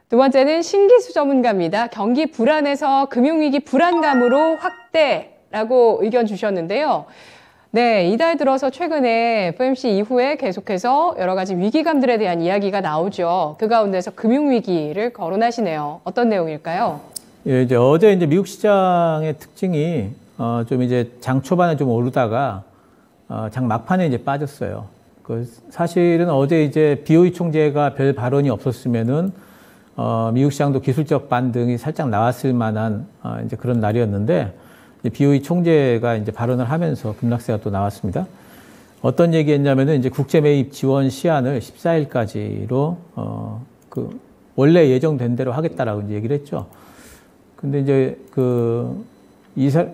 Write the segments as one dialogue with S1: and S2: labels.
S1: 두 번째는 신기수 전문가입니다. 경기 불안에서 금융위기 불안감으로 확대라고 의견 주셨는데요. 네, 이달 들어서 최근에 FOMC 이후에 계속해서 여러 가지 위기감들에 대한 이야기가 나오죠. 그 가운데서 금융위기를 거론하시네요. 어떤 내용일까요?
S2: 예, 어제 미국 시장의 특징이 좀 이제 장 초반에 좀 오르다가 장 막판에 이제 빠졌어요. 사실은 어제 이제 BOE 총재가 별 발언이 없었으면은 미국 시장도 기술적 반등이 살짝 나왔을 만한 이제 그런 날이었는데, 이제 BOE 총재가 이제 발언을 하면서 급락세가 또 나왔습니다. 어떤 얘기했냐면은 이제 국제 매입 지원 시한을 14일까지로 원래 예정된 대로 하겠다라고 이제 얘기를 했죠. 근데 이제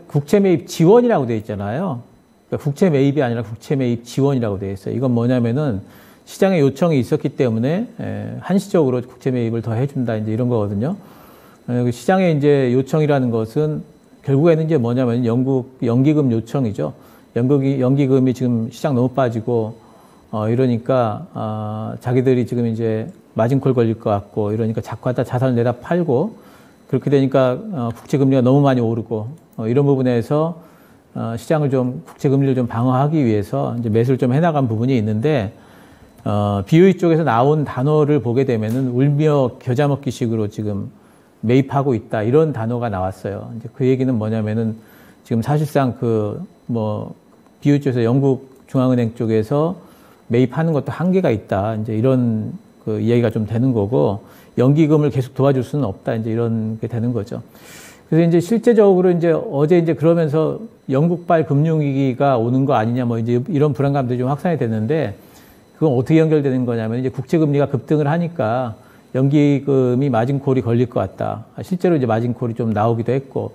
S2: 국채 매입 지원이라고 되어 있잖아요. 그러니까 국채 매입이 아니라 국채 매입 지원이라고 되어 있어요. 이건 뭐냐면은 시장에 요청이 있었기 때문에 한시적으로 국채 매입을 더 해준다, 이제 이런 거거든요. 시장에 이제 요청이라는 것은 결국에는 이제 뭐냐면 연기금 요청이죠. 연기금이 지금 시장 너무 빠지고 이러니까 자기들이 지금 이제 마진콜 걸릴 것 같고 이러니까 자꾸 하다 자산을 내다 팔고, 그렇게 되니까 국채금리가 너무 많이 오르고 이런 부분에서 시장을 좀, 국채금리를 좀 방어하기 위해서 이제 매수를 좀 해나간 부분이 있는데, BOE 쪽에서 나온 단어를 보게 되면은 울며 겨자 먹기식으로 지금 매입하고 있다, 이런 단어가 나왔어요. 이제 그 얘기는 뭐냐면은 지금 사실상 BOE 쪽에서 영국 중앙은행 쪽에서 매입하는 것도 한계가 있다, 이제 이런 이야기가 좀 되는 거고, 연기금을 계속 도와줄 수는 없다, 이제 이런 게 되는 거죠. 그래서 이제 실제적으로 이제 어제 이제 그러면서 영국발 금융위기가 오는 거 아니냐, 이제 이런 불안감들이 좀 확산이 됐는데, 그건 어떻게 연결되는 거냐면 이제 국채금리가 급등을 하니까 연기금이 마진콜이 걸릴 것 같다. 실제로 이제 마진콜이 좀 나오기도 했고,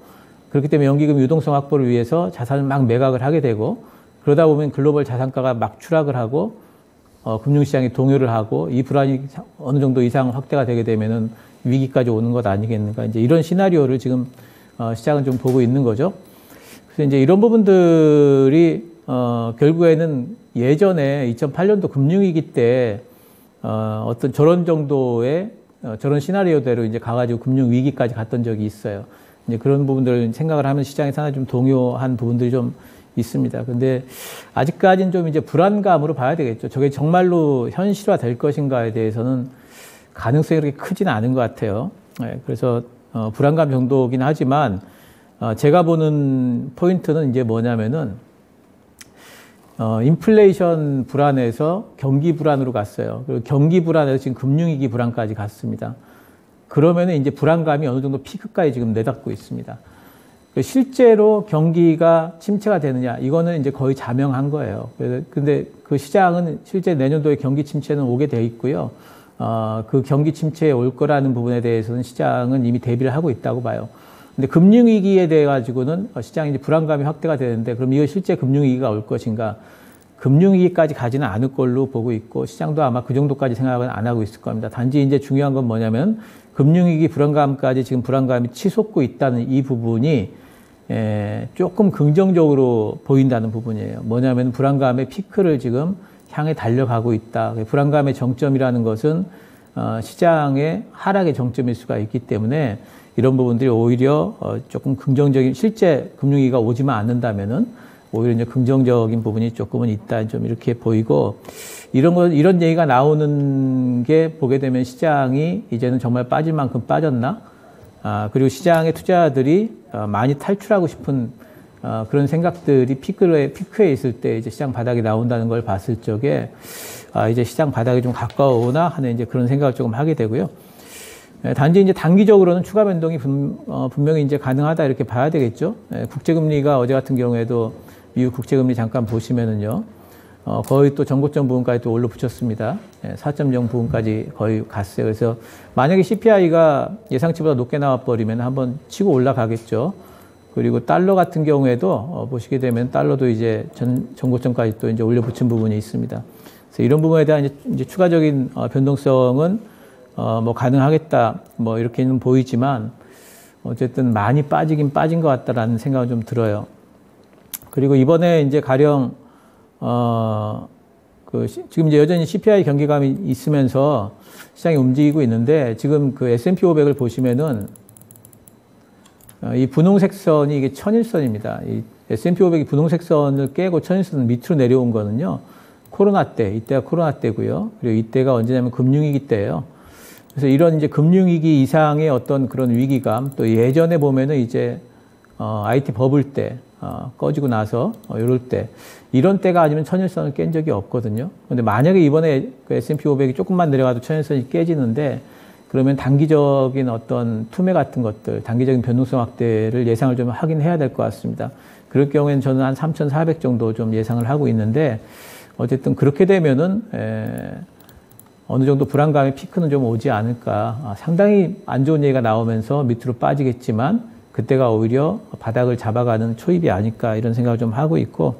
S2: 그렇기 때문에 연기금 유동성 확보를 위해서 자산을 막 매각을 하게 되고, 그러다 보면 글로벌 자산가가 막 추락을 하고, 금융시장이 동요를 하고, 이 불안이 어느 정도 이상 확대가 되게 되면은 위기까지 오는 것 아니겠는가. 이제 이런 시나리오를 지금, 시장은 좀 보고 있는 거죠. 그래서 이제 이런 부분들이, 결국에는 예전에 2008년도 금융위기 때, 어떤 저런 정도의, 저런 시나리오대로 이제 가가지고 금융위기까지 갔던 적이 있어요. 이제 그런 부분들을 생각을 하면 시장이 상당히 좀 동요한 부분들이 좀 있습니다. 근데 아직까지는 좀 이제 불안감으로 봐야 되겠죠. 저게 정말로 현실화 될 것인가에 대해서는 가능성이 그렇게 크지는 않은 것 같아요. 그래서 불안감 정도긴 하지만 제가 보는 포인트는 이제 뭐냐면은 인플레이션 불안에서 경기 불안으로 갔어요. 그리고 경기 불안에서 지금 금융위기 불안까지 갔습니다. 그러면은 이제 불안감이 어느 정도 피크까지 지금 내닫고 있습니다. 실제로 경기가 침체가 되느냐, 이거는 이제 거의 자명한 거예요. 근데 그 시장은 실제 내년도에 경기 침체는 오게 돼 있고요. 그 경기 침체에 올 거라는 부분에 대해서는 시장은 이미 대비를 하고 있다고 봐요. 근데 금융위기에 대해 가지고는 시장이 이제 불안감이 확대가 되는데, 그럼 이거 실제 금융위기가 올 것인가? 금융위기까지 가지는 않을 걸로 보고 있고, 시장도 아마 그 정도까지 생각은 안 하고 있을 겁니다. 단지 이제 중요한 건 뭐냐면, 금융위기 불안감까지 지금 불안감이 치솟고 있다는 이 부분이 조금 긍정적으로 보인다는 부분이에요. 뭐냐면 불안감의 피크를 지금 향해 달려가고 있다. 불안감의 정점이라는 것은 시장의 하락의 정점일 수가 있기 때문에 이런 부분들이 오히려 조금 긍정적인, 실제 금융위기가 오지만 않는다면은 오히려 이제 긍정적인 부분이 조금은 있다, 좀 이렇게 보이고, 이런 얘기가 나오는 게 보게 되면 시장이 이제는 정말 빠질 만큼 빠졌나? 그리고 시장의 투자자들이 많이 탈출하고 싶은 그런 생각들이 피크에 있을 때 이제 시장 바닥이 나온다는 걸 봤을 적에 이제 시장 바닥이 좀 가까워오나 하는 이제 그런 생각을 조금 하게 되고요. 단지 이제 단기적으로는 추가 변동이 분명히 이제 가능하다, 이렇게 봐야 되겠죠. 국제금리가 어제 같은 경우에도 미국 국제금리 잠깐 보시면은요, 거의 또 전고점 부분까지 또 올라붙였습니다. 4.0 부분까지 거의 갔어요. 그래서 만약에 CPI가 예상치보다 높게 나와버리면 한번 치고 올라가겠죠. 그리고 달러 같은 경우에도 보시게 되면 달러도 이제 전고점까지 또 이제 올려붙인 부분이 있습니다. 그래서 이런 부분에 대한 이제 추가적인 변동성은 가능하겠다, 이렇게는 보이지만 어쨌든 많이 빠지긴 빠진 것 같다라는 생각은 좀 들어요. 그리고 이번에 이제 가령 지금 이제 여전히 CPI 경기감이 있으면서 시장이 움직이고 있는데 지금 그 S&P 500을 보시면은 이 분홍색 선이 이게 천일선입니다. 이 S&P 500이 분홍색 선을 깨고 천일선 밑으로 내려온 거는요. 코로나 때, 이때가 코로나 때고요. 그리고 이때가 언제냐면 금융위기 때예요. 그래서 이런 이제 금융위기 이상의 어떤 그런 위기감, 또 예전에 보면은 이제 IT 버블 때 꺼지고 나서 이럴 때 이런 때가 아니면 천일선을 깬 적이 없거든요. 근데 만약에 이번에 그 S&P 500이 조금만 내려가도 천일선이 깨지는데 그러면 단기적인 어떤 투매 같은 것들, 단기적인 변동성 확대를 예상을 좀 하긴 해야 될 것 같습니다. 그럴 경우에는 저는 한 3,400 정도 좀 예상을 하고 있는데 어쨌든 그렇게 되면은 어느 정도 불안감의 피크는 좀 오지 않을까. 상당히 안 좋은 얘기가 나오면서 밑으로 빠지겠지만 그때가 오히려 바닥을 잡아가는 초입이 아닐까 이런 생각을 좀 하고 있고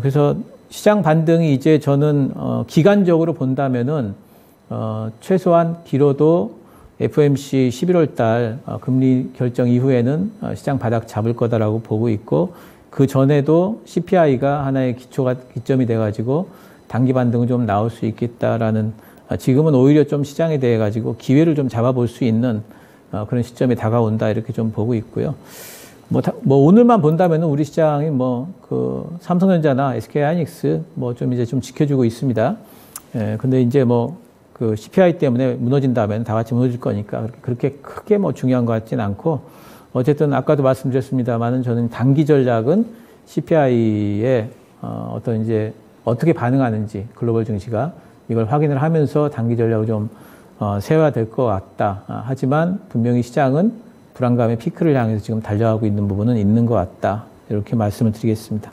S2: 그래서 시장 반등이 이제 저는 기간적으로 본다면은 최소한 길어도 FOMC 11월 달 금리 결정 이후에는 시장 바닥 잡을 거다라고 보고 있고 그 전에도 CPI가 하나의 기점이 돼가지고 단기 반등은 좀 나올 수 있겠다라는 지금은 오히려 좀 시장에 대해 가지고 기회를 좀 잡아볼 수 있는 그런 시점에 다가온다 이렇게 좀 보고 있고요. 뭐 오늘만 본다면 우리 시장이 그 삼성전자나 SK하이닉스 좀 이제 좀 지켜주고 있습니다. 근데 이제 그 CPI 때문에 무너진다면 다 같이 무너질 거니까 그렇게 크게 중요한 것 같진 않고 어쨌든 아까도 말씀드렸습니다만은 저는 단기 전략은 CPI에 어떤 이제 어떻게 반응하는지 글로벌 증시가 이걸 확인을 하면서 단기 전략을 좀 세워야 될 것 같다. 하지만 분명히 시장은 불안감의 피크를 향해서 지금 달려가고 있는 부분은 있는 것 같다. 이렇게 말씀을 드리겠습니다.